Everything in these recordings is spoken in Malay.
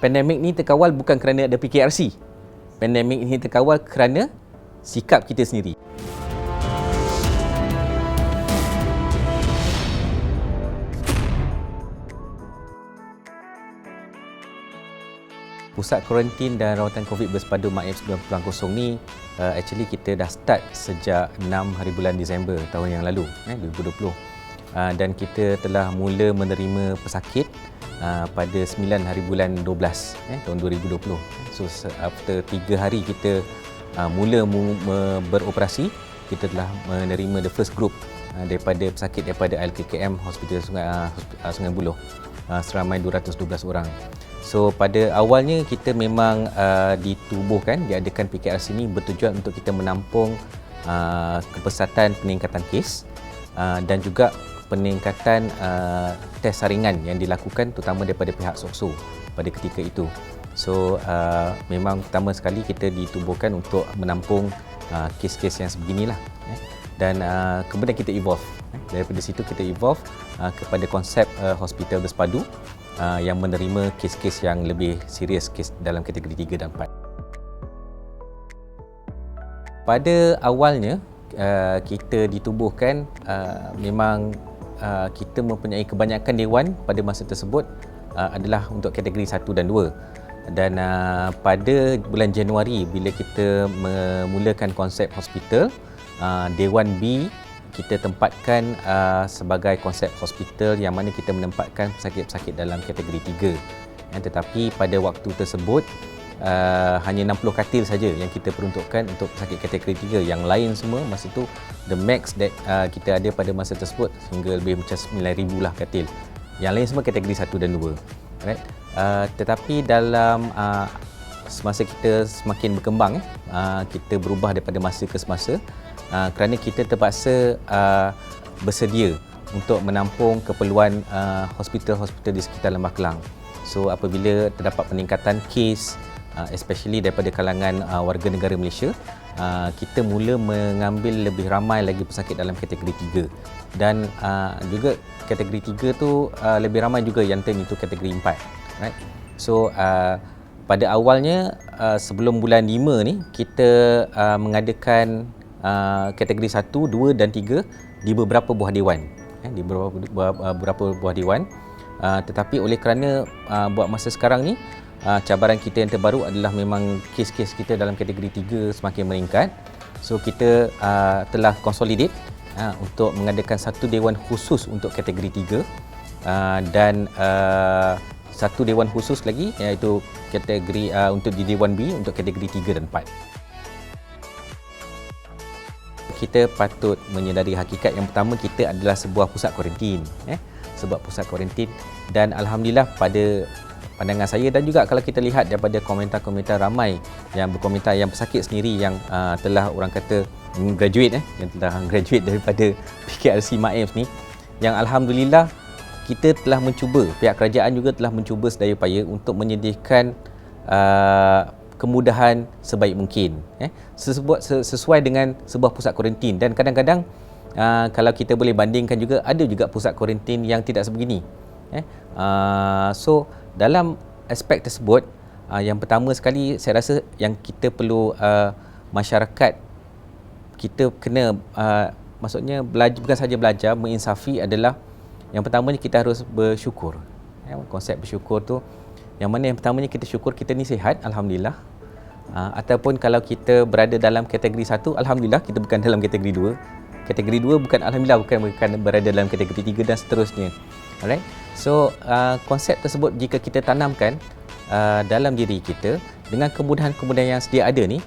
pandemik ni terkawal bukan kerana ada PKRC. Pandemik ni terkawal kerana sikap kita sendiri. Pusat Kuarantin dan Rawatan COVID Bersepadu MAIF 9.0 ni actually kita dah start sejak 6 hari bulan Disember tahun yang lalu, 2020. Dan kita telah mula menerima pesakit pada 9 hari bulan 12 tahun 2020. So after 3 hari kita mula beroperasi, kita telah menerima the first group daripada pesakit daripada LKKM Hospital Sungai Buloh seramai 212 orang. So pada awalnya kita memang diadakan PKRC ini bertujuan untuk kita menampung kepesatan peningkatan kes dan juga peningkatan tes saringan yang dilakukan terutama daripada pihak SOKSO pada ketika itu. So memang pertama sekali kita ditubuhkan untuk menampung kes-kes yang sebeginilah. Dan kemudian kita evolve. Daripada situ kita evolve kepada konsep hospital bersepadu yang menerima kes-kes yang lebih serius, kes dalam kategori 3 dan 4. Pada awalnya kita ditubuhkan memang kita mempunyai kebanyakan dewan pada masa tersebut adalah untuk kategori 1 dan 2. Dan pada bulan Januari bila kita memulakan konsep hospital, Dewan B kita tempatkan sebagai konsep hospital yang mana kita menempatkan pesakit-pesakit dalam kategori 3. Tetapi pada waktu tersebut hanya 60 katil saja yang kita peruntukkan untuk pesakit kategori 3. Yang lain semua masa itu the max that kita ada pada masa tersebut hingga lebih macam 9,000 lah katil. Yang lain semua kategori 1 dan 2. Right? Tetapi dalam semasa kita semakin berkembang, kita berubah daripada masa ke semasa kerana kita terpaksa bersedia untuk menampung keperluan hospital-hospital di sekitar Lembah Kelang. So apabila terdapat peningkatan kes especially daripada kalangan warga negara Malaysia, kita mula mengambil lebih ramai lagi pesakit dalam kategori 3 dan juga kategori 3 tu lebih ramai juga yang turn itu kategori 4, right? So pada awalnya sebelum bulan 5 ni kita mengadakan kategori 1, 2 dan 3 di beberapa buah dewan, di beberapa buah dewan. Tetapi oleh kerana buat masa sekarang ni cabaran kita yang terbaru adalah memang kes-kes kita dalam kategori 3 semakin meningkat. So kita telah consolidate untuk mengadakan satu dewan khusus untuk kategori 3 dan satu dewan khusus lagi iaitu kategori untuk di Dewan B untuk kategori 3 dan 4. Kita patut menyedari hakikat yang pertama, kita adalah sebuah pusat kuarantin, sebuah pusat kuarantin, dan alhamdulillah pada pandangan saya dan juga kalau kita lihat daripada komentar-komentar ramai yang berkomentar yang pesakit sendiri yang telah orang kata graduate yang telah graduate daripada PKRC MAIF ni, yang alhamdulillah kita telah mencuba, pihak kerajaan juga telah mencuba sedaya upaya untuk menyediakan kemudahan sebaik mungkin sesuai dengan sebuah pusat kuarantin. Dan kadang-kadang kalau kita boleh bandingkan juga, ada juga pusat kuarantin yang tidak sebegini. So dalam aspek tersebut, yang pertama sekali saya rasa yang kita perlu masyarakat kita kena maksudnya belajar, bukan saja belajar, menginsafi adalah yang pertamanya kita harus bersyukur. Konsep bersyukur tu yang mana yang pertamanya kita syukur kita ni sihat, alhamdulillah. Ataupun kalau kita berada dalam kategori 1, alhamdulillah kita bukan dalam kategori 2. Kategori 2 bukan alhamdulillah bukan berada dalam kategori 3 dan seterusnya. Alright. So konsep tersebut jika kita tanamkan dalam diri kita dengan kemudahan-kemudahan yang sedia ada ni,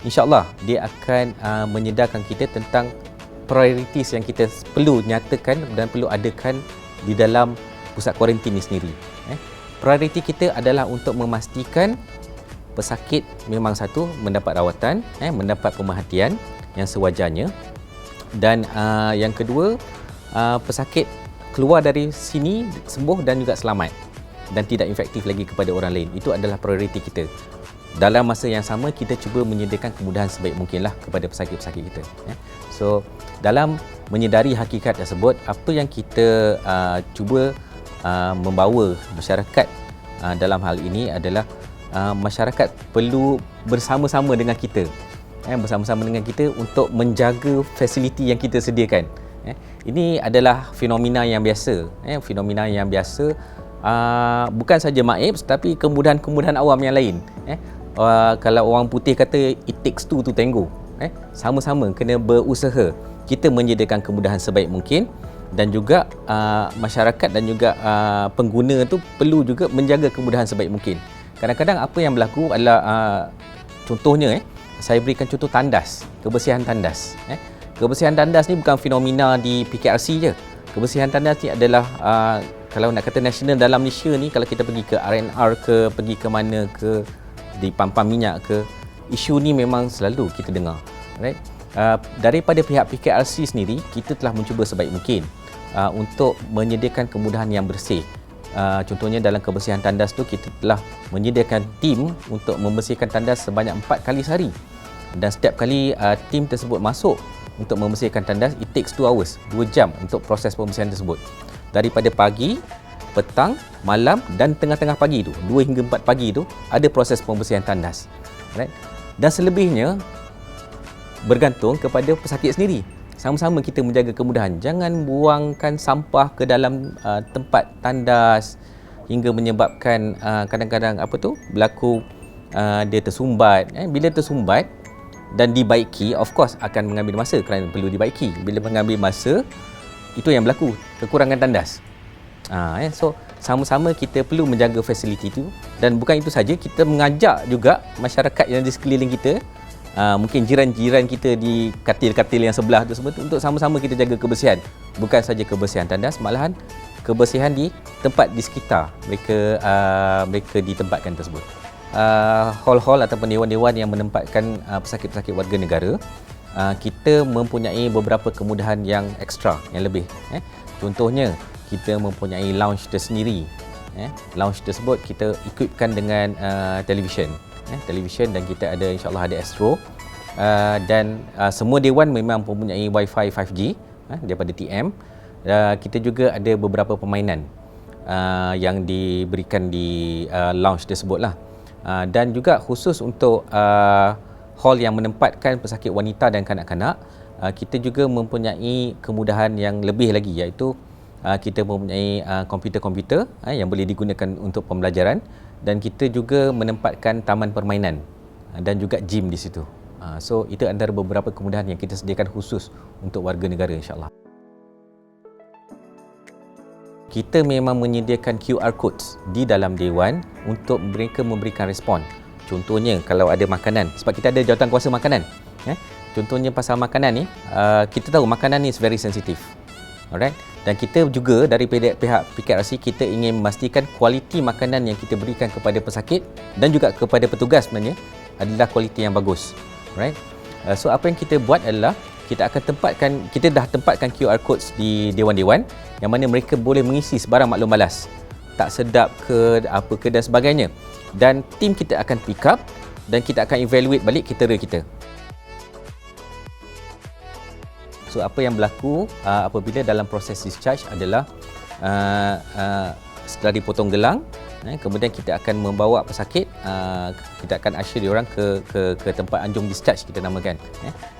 insya-Allah dia akan menyedarkan kita tentang prioritas yang kita perlu nyatakan dan perlu adakan di dalam pusat kuarantin ini sendiri. Prioriti kita adalah untuk memastikan pesakit memang satu mendapat rawatan, mendapat pemerhatian yang sewajarnya, dan yang kedua pesakit keluar dari sini sembuh dan juga selamat dan tidak infektif lagi kepada orang lain. Itu adalah prioriti kita. Dalam masa yang sama kita cuba menyediakan kemudahan sebaik mungkinlah kepada pesakit-pesakit kita. So dalam menyedari hakikat tersebut, apa yang kita cuba membawa masyarakat dalam hal ini adalah masyarakat perlu bersama-sama dengan kita, bersama-sama dengan kita untuk menjaga fasiliti yang kita sediakan. Ini adalah fenomena yang biasa, bukan saja MAIPS tapi kemudahan-kemudahan awam yang lain. Kalau orang putih kata it takes two to tango, sama-sama kena berusaha kita menyediakan kemudahan sebaik mungkin, dan juga masyarakat dan juga pengguna tu perlu juga menjaga kemudahan sebaik mungkin. Kadang-kadang apa yang berlaku adalah contohnya saya berikan contoh tandas, kebersihan tandas. Kebersihan tandas ni bukan fenomena di PKRC je. Kebersihan tandas ni adalah kalau nak kata nasional dalam Malaysia ni, kalau kita pergi ke RNR ke, pergi ke mana ke, di pam-pam minyak ke, isu ni memang selalu kita dengar. Right? Daripada pihak PKRC sendiri, kita telah mencuba sebaik mungkin untuk menyediakan kemudahan yang bersih. Contohnya dalam kebersihan tandas tu, kita telah menyediakan tim untuk membersihkan tandas sebanyak 4 kali sehari. Dan setiap kali tim tersebut masuk untuk membersihkan tandas, it takes 2 hours, 2 jam untuk proses pembersihan tersebut. Daripada pagi, petang, malam dan tengah-tengah pagi tu, 2 hingga 4 pagi tu, ada proses pembersihan tandas. Right? Dan selebihnya bergantung kepada pesakit sendiri. Sama-sama kita menjaga kemudahan. Jangan buangkan sampah ke dalam tempat tandas hingga menyebabkan kadang-kadang berlaku dia tersumbat. Bila tersumbat dan dibaiki, of course akan mengambil masa kerana perlu dibaiki. Bila mengambil masa, itu yang berlaku, kekurangan tandas. So sama-sama kita perlu menjaga fasiliti itu, dan bukan itu saja, kita mengajak juga masyarakat yang di sekeliling kita, mungkin jiran-jiran kita di katil-katil yang sebelah tersebut, untuk sama-sama kita jaga kebersihan. Bukan saja kebersihan tandas, malahan kebersihan di tempat di sekitar mereka ditempatkan tersebut. Hall-hall ataupun dewan-dewan yang menempatkan pesakit-pesakit warga negara, kita mempunyai beberapa kemudahan yang ekstra, yang lebih. Contohnya, kita mempunyai lounge tersendiri. Lounge tersebut kita equipkan dengan televisyen, dan kita ada, insyaAllah ada Astro, dan semua dewan memang mempunyai Wi-Fi 5G daripada TM. Kita juga ada beberapa permainan yang diberikan di lounge tersebut lah. Dan juga khusus untuk hall yang menempatkan pesakit wanita dan kanak-kanak, kita juga mempunyai kemudahan yang lebih lagi, iaitu kita mempunyai komputer-komputer yang boleh digunakan untuk pembelajaran, dan kita juga menempatkan taman permainan dan juga gym di situ. So itu antara beberapa kemudahan yang kita sediakan khusus untuk warga negara, insyaAllah. Kita memang menyediakan QR codes di dalam dewan untuk mereka memberikan respon. Contohnya kalau ada makanan, sebab kita ada jawatankuasa makanan. Contohnya pasal makanan ni, kita tahu makanan ni is very sensitive. Alright? Dan kita juga dari pihak PKRC, kita ingin memastikan kualiti makanan yang kita berikan kepada pesakit dan juga kepada petugas sebenarnya adalah kualiti yang bagus. Alright? So apa yang kita buat adalah kita dah tempatkan QR codes di dewan-dewan yang mana mereka boleh mengisi sebarang maklum balas, tak sedap ke apa ke dan sebagainya, dan tim kita akan pick up dan kita akan evaluate balik caterer kita. So apa yang berlaku apabila dalam proses discharge adalah setelah dipotong gelang, kemudian kita akan membawa pesakit, kita akan usher diorang ke tempat anjung discharge, kita namakan.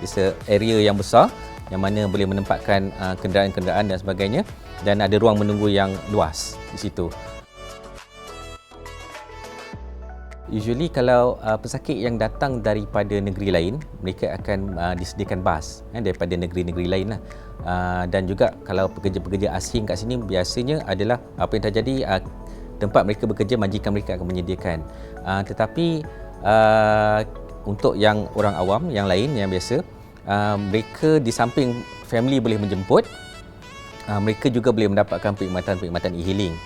It's a area yang besar yang mana boleh menempatkan kenderaan-kenderaan dan sebagainya, dan ada ruang menunggu yang luas di situ. Usually kalau pesakit yang datang daripada negeri lain, mereka akan disediakan bas daripada negeri-negeri lain lah. Dan juga kalau pekerja-pekerja asing kat sini, biasanya adalah apa yang terjadi, tempat mereka bekerja, majikan mereka akan menyediakan. Tetapi untuk yang orang awam, yang lain, yang biasa, mereka di samping family boleh menjemput, mereka juga boleh mendapatkan perkhidmatan e-hailing.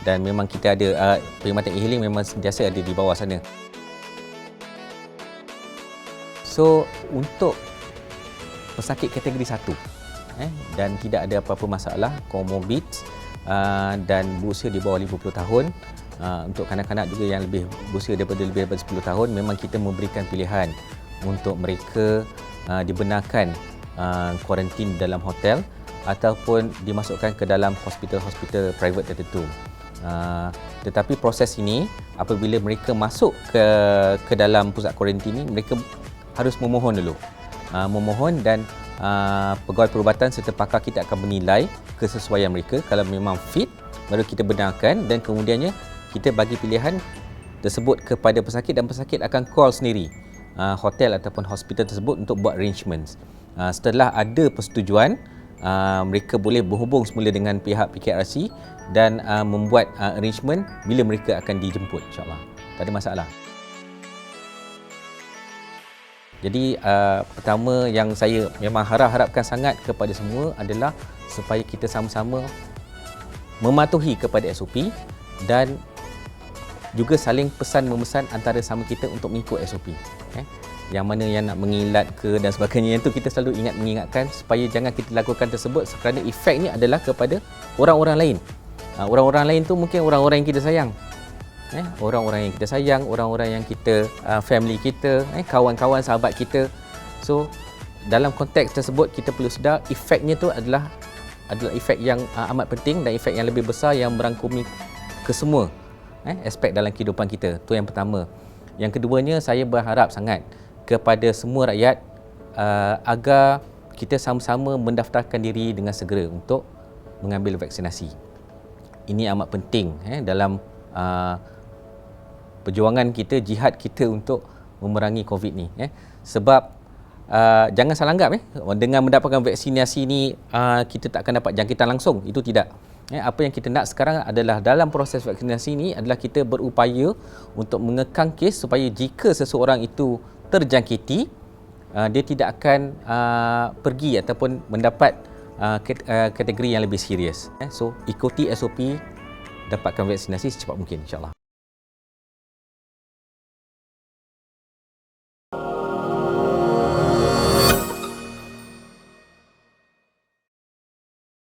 Dan memang kita ada perkhidmatan e-hailing memang sentiasa ada di bawah sana. So untuk pesakit kategori 1 dan tidak ada apa-apa masalah, komorbid dan berusia di bawah 50 tahun, untuk kanak-kanak juga yang berusia lebih daripada 10 tahun, memang kita memberikan pilihan untuk mereka dibenarkan kuarantin dalam hotel ataupun dimasukkan ke dalam hospital-hospital private tertentu. Tetapi proses ini apabila mereka masuk ke dalam pusat kuarantin ini, mereka harus memohon dulu. Memohon dan pegawai perubatan serta pakar kita akan menilai kesesuaian mereka. Kalau memang fit, baru kita benarkan dan kemudiannya kita bagi pilihan tersebut kepada pesakit dan pesakit akan call sendiri hotel ataupun hospital tersebut untuk buat arrangements. Setelah ada persetujuan, mereka boleh berhubung semula dengan pihak PKRC dan membuat arrangement bila mereka akan dijemput, insyaAllah. Tak ada masalah. Jadi pertama yang saya memang harapkan sangat kepada semua adalah supaya kita sama-sama mematuhi kepada SOP dan juga saling pesan memesan antara sama kita untuk mengikut SOP. Yang mana yang nak mengilat ke dan sebagainya, itu kita selalu mengingatkan supaya jangan kita lakukan tersebut kerana efeknya adalah kepada orang-orang lain. Orang-orang lain tu mungkin orang-orang yang kita sayang. Orang-orang yang kita sayang, orang-orang yang kita, family kita, kawan-kawan, sahabat kita. So, dalam konteks tersebut kita perlu sedar efeknya tu adalah efek yang amat penting dan efek yang lebih besar yang merangkumi kesemua aspek dalam kehidupan kita. Itu yang pertama. Yang keduanya, saya berharap sangat kepada semua rakyat agar kita sama-sama mendaftarkan diri dengan segera untuk mengambil vaksinasi. Ini amat penting dalam perjuangan kita, jihad kita untuk memerangi COVID ni. Sebab jangan salah anggap dengan mendapatkan vaksinasi ni kita tak akan dapat jangkitan langsung. Itu tidak. Apa yang kita nak sekarang adalah dalam proses vaksinasi ini adalah kita berupaya untuk mengekang kes supaya jika seseorang itu terjangkiti, dia tidak akan pergi ataupun mendapat kategori yang lebih serius. So, ikuti SOP, dapatkan vaksinasi secepat mungkin, insyaAllah.